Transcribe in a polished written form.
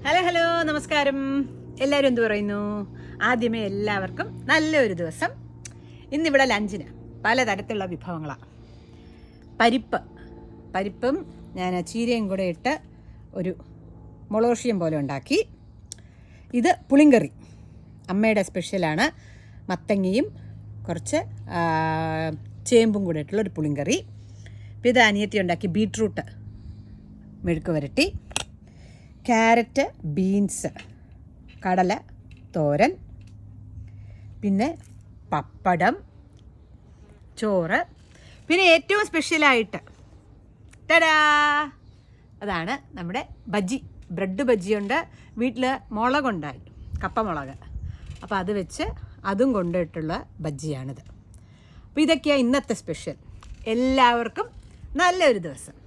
Hello നമസ്കാരം. എല്ലാവരും എന്ത് പറയുന്നു? ആദ്യമേ എല്ലാവർക്കും നല്ലൊരു ദിവസം. ഇന്നിവിടെ ലഞ്ചിന് പലതരത്തിലുള്ള വിഭവങ്ങളാണ്. പരിപ്പും ഞാൻ ചീരയും കൂടെ ഇട്ട് ഒരു മുളോഷിയം പോലെ ഉണ്ടാക്കി. ഇത് പുളിങ്കറി, അമ്മയുടെ സ്പെഷ്യലാണ്. മത്തങ്ങയും കുറച്ച് ചേമ്പും കൂടെ ഇട്ടുള്ളൊരു പുളിങ്കറി. അപ്പോൾ ഇത് അനിയത്തി ഉണ്ടാക്കി. ബീട്രൂട്ട് മെഴുക്ക് വരട്ടി, ക്യാരറ്റ്, ബീൻസ്, കടല തോരൻ, പിന്നെ പപ്പടം, ചോറ്, പിന്നെ ഏറ്റവും സ്പെഷ്യലായിട്ട് അതാണ് നമ്മുടെ ബജ്ജി. ബ്രെഡ് ബജ്ജിയുണ്ട്. വീട്ടിൽ മുളകുണ്ടായി, കപ്പമുളക്. അപ്പോൾ അത് വെച്ച് അതും കൊണ്ടിട്ടുള്ള ബജ്ജിയാണിത്. അപ്പോൾ ഇതൊക്കെയാണ് ഇന്നത്തെ സ്പെഷ്യൽ. എല്ലാവർക്കും നല്ലൊരു ദിവസം.